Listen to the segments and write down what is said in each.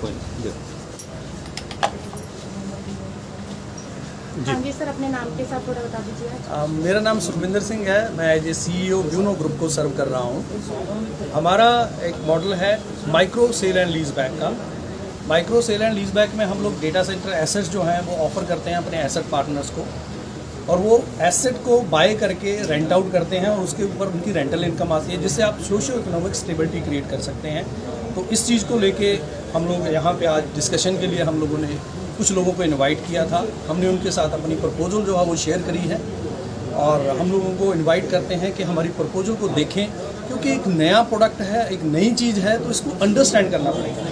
कोई हाँ जी सर, अपने नाम के साथ थोड़ा बता दीजिए। मेरा नाम सुखविंदर सिंह है। मैं as a CEO Bueno group को सर्व कर रहा हूँ। हमारा एक मॉडल है micro sale and lease back का। Micro sale and lease back में हम लोग डेटा सेंटर एसेट्स जो हैं वो ऑफर करते हैं अपने एसेट पार्टनर्स को, और वो एसेट को बाय करके रेंट आउट करते हैं और उसके ऊपर उनकी रेंटल इनकम आती है, जिससे आप सोशियो इकोनॉमिक स्टेबिलिटी क्रिएट कर सकते हैं। तो इस चीज़ को लेके हम लोग यहाँ पे आज डिस्कशन के लिए हम लोगों ने कुछ लोगों को इनवाइट किया था। हमने उनके साथ अपनी प्रपोजल जो है वो शेयर करी है, और हम लोगों को इनवाइट करते हैं कि हमारी प्रपोजल को देखें, क्योंकि एक नया प्रोडक्ट है, एक नई चीज़ है, तो इसको अंडरस्टैंड करना पड़ेगा।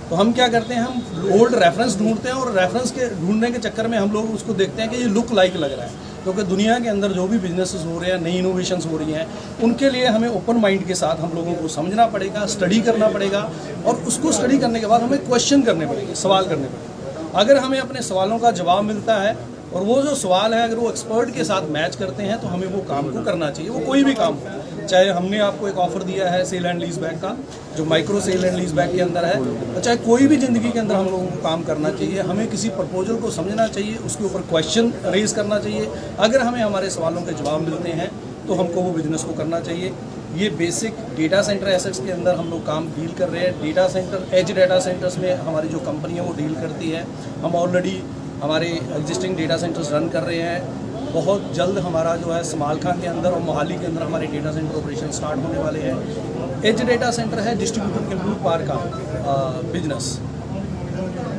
तो हम क्या करते हैं, हम ओल्ड रेफरेंस ढूंढते हैं, और रेफरेंस के ढूंढने के चक्कर में हम लोग उसको देखते हैं कि ये लुक लाइक लग रहा है, क्योंकि दुनिया के अंदर जो भी बिजनेसेस हो रहे हैं, नई इनोवेशंस हो रही हैं, उनके लिए हमें ओपन माइंड के साथ हम लोगों को समझना पड़ेगा, स्टडी करना पड़ेगा, और उसको स्टडी करने के बाद हमें क्वेश्चन करने पड़ेंगे, सवाल करने पड़ेंगे। अगर हमें अपने सवालों का जवाब मिलता है और वो जो सवाल है अगर वो एक्सपर्ट के साथ मैच करते हैं, तो हमें वो काम को करना चाहिए, वो कोई भी काम हो। चाहे हमने आपको एक ऑफर दिया है सेल एंड लीज बैक का, जो micro sale and lease back के अंदर है, तो चाहे कोई भी ज़िंदगी के अंदर हम लोगों को काम करना चाहिए, हमें किसी प्रपोजल को समझना चाहिए, उसके ऊपर क्वेश्चन रेज करना चाहिए। अगर हमें हमारे सवालों के जवाब मिलते हैं तो हमको वो बिजनेस को करना चाहिए। ये बेसिक डेटा सेंटर एसेट्स के अंदर हम लोग काम डील कर रहे हैं। Data center, as data centers में हमारी जो कंपनी है वो डील करती है। हम ऑलरेडी हमारे एग्जिस्टिंग डेटा सेंटर्स रन कर रहे हैं। बहुत जल्द हमारा जो है समालखां के अंदर और मोहाली के अंदर हमारे डेटा सेंटर ऑपरेशन स्टार्ट होने वाले हैं। एज डेटा सेंटर है डिस्ट्रीब्यूटेड कंप्यूट पावर का बिजनेस।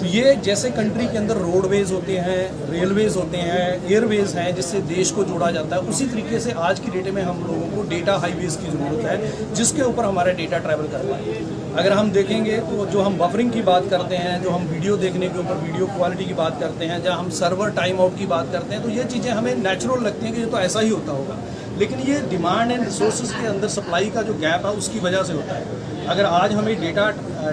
तो ये जैसे कंट्री के अंदर रोडवेज होते हैं, रेलवेज होते हैं, एयरवेज हैं, जिससे देश को जोड़ा जाता है, उसी तरीके से आज की डेट में हम लोगों को डेटा हाईवेज की ज़रूरत है, जिसके ऊपर हमारा डेटा ट्रैवल कर पाए। अगर हम देखेंगे तो जो हम बफरिंग की बात करते हैं, जो हम वीडियो देखने के ऊपर वीडियो क्वालिटी की बात करते हैं, जहाँ हम सर्वर टाइम आउट की बात करते हैं, तो ये चीज़ें हमें नेचुरल लगती हैं कि ये तो ऐसा ही होता होगा, लेकिन ये डिमांड एंड रिसोर्सेज के अंदर सप्लाई का जो गैप है उसकी वजह से होता है। अगर आज हमें डेटा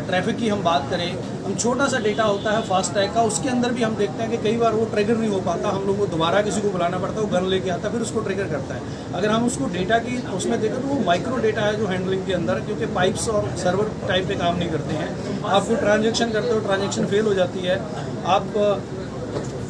ट्रैफिक की हम बात करें, हम छोटा सा डेटा होता है फास्ट टैग का, उसके अंदर भी हम देखते हैं कि कई बार वो ट्रिगर नहीं हो पाता, हम लोग को दोबारा किसी को बुलाना पड़ता है, वो गन लेके आता है, फिर उसको ट्रिगर करता है। अगर हम उसको डेटा की उसमें देखें तो वो माइक्रो डेटा है जो हैंडलिंग के अंदर, क्योंकि पाइप्स और सर्वर टाइप पे काम नहीं करते हैं। आप कोई ट्रांजेक्शन करते हो, ट्रांजेक्शन फेल हो जाती है। आप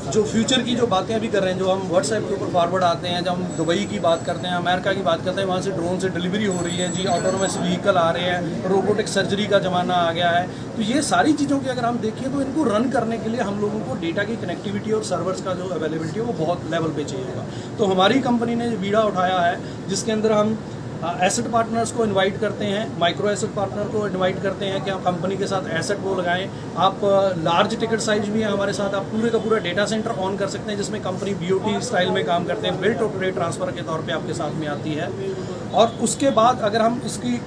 जो फ्यूचर की जो बातें अभी कर रहे हैं, जो हम व्हाट्सएप के ऊपर फॉरवर्ड आते हैं, जब हम दुबई की बात करते हैं, अमेरिका की बात करते हैं, वहाँ से ड्रोन से डिलीवरी हो रही है जी, ऑटोनोमस व्हीकल आ रहे हैं, रोबोटिक सर्जरी का ज़माना आ गया है। तो ये सारी चीज़ों की अगर हम देखें तो इनको रन करने के लिए हम लोगों को डेटा की कनेक्टिविटी और सर्वर्स का जो अवेलेबिलिटी है वो बहुत लेवल पे चाहिए होगा। तो हमारी कंपनी ने बीड़ा उठाया है, जिसके अंदर हम एसेट पार्टनर्स को इनवाइट करते हैं, माइक्रो एसेट पार्टनर को इनवाइट करते हैं कि आप कंपनी के साथ एसेट वो लगाएं। आप लार्ज टिकट साइज भी है हमारे साथ, आप पूरे का पूरा डेटा सेंटर ऑन कर सकते हैं, जिसमें कंपनी BOT स्टाइल में काम करते हैं, बिल्ट ऑपरेट ट्रांसफ़र के तौर पे आपके साथ में आती है। और उसके बाद अगर हम इसकी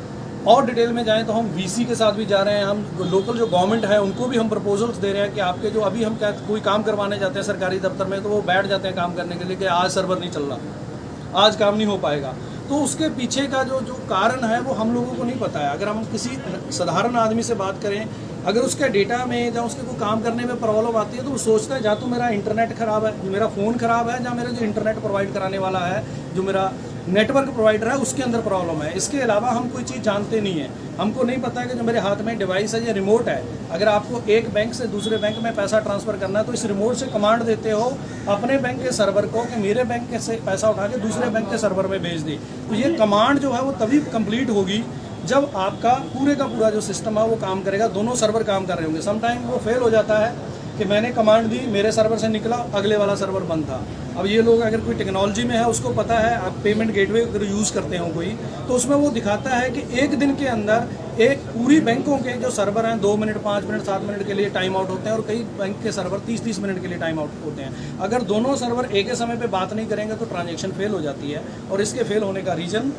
और डिटेल में जाएं तो हम VC के साथ भी जा रहे हैं। हम लोकल जो गवर्नमेंट है उनको भी हम प्रपोजल्स दे रहे हैं कि आपके जो अभी हम क्या कोई काम करवाने जाते हैं सरकारी दफ्तर में, तो वो बैठ जाते हैं काम करने के लिए कि आज सर्वर नहीं चल रहा, आज काम नहीं हो पाएगा। तो उसके पीछे का जो कारण है वो हम लोगों को नहीं पता है। अगर हम किसी साधारण आदमी से बात करें, अगर उसके डेटा में या उसके को काम करने में प्रॉब्लम आती है, तो वो सोचता है या तो मेरा इंटरनेट ख़राब है, मेरा फ़ोन ख़राब है, या मेरा जो इंटरनेट प्रोवाइड कराने वाला है, जो मेरा नेटवर्क प्रोवाइडर है, उसके अंदर प्रॉब्लम है। इसके अलावा हम कोई चीज़ जानते नहीं है। हमको नहीं पता है कि जो मेरे हाथ में डिवाइस है या रिमोट है, अगर आपको एक बैंक से दूसरे बैंक में पैसा ट्रांसफ़र करना है तो इस रिमोट से कमांड देते हो अपने बैंक के सर्वर को कि मेरे बैंक से पैसा उठा के दूसरे बैंक के सर्वर में भेज दी। तो ये कमांड जो है वो तभी कंप्लीट होगी जब आपका पूरे का पूरा जो सिस्टम है वो काम करेगा, दोनों सर्वर काम कर रहे होंगे। समटाइम वो फेल हो जाता है कि मैंने कमांड दी, मेरे सर्वर से निकला, अगले वाला सर्वर बंद था। अब ये लोग अगर कोई टेक्नोलॉजी में है उसको पता है, आप पेमेंट गेटवे अगर यूज़ करते हो कोई, तो उसमें वो दिखाता है कि एक दिन के अंदर एक पूरी बैंकों के जो सर्वर हैं 2 मिनट, 5 मिनट, 7 मिनट के लिए टाइम आउट होते हैं, और कई बैंक के सर्वर 30-30 मिनट के लिए टाइम आउट होते हैं। अगर दोनों सर्वर एक ही समय पे बात नहीं करेंगे तो ट्रांजेक्शन फेल हो जाती है, और इसके फेल होने का रीज़न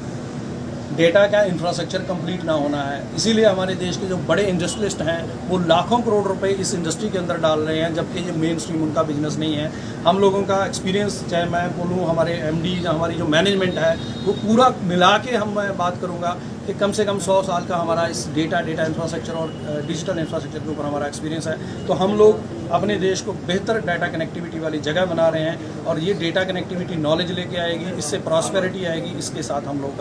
डेटा का इंफ्रास्ट्रक्चर कंप्लीट ना होना है। इसीलिए हमारे देश के जो बड़े इंडस्ट्रियलिस्ट हैं वो लाखों करोड़ रुपए इस इंडस्ट्री के अंदर डाल रहे हैं, जबकि ये मेन स्ट्रीम उनका बिजनेस नहीं है। हम लोगों का एक्सपीरियंस, चाहे मैं बोलूँ हमारे MD या हमारी जो मैनेजमेंट है, वो पूरा मिला के मैं बात करूँगा कि कम से कम 100 साल का हमारा इस डेटा इंफ्रास्ट्रक्चर और डिजिटल इंफ्रास्ट्रक्चर के ऊपर हमारा एक्सपीरियंस है। तो हम लोग अपने देश को बेहतर डाटा कनेक्टिविटी वाली जगह बना रहे हैं, और ये डेटा कनेक्टिविटी नॉलेज लेके आएगी, इससे प्रॉस्पेरिटी आएगी, इसके साथ हम लोग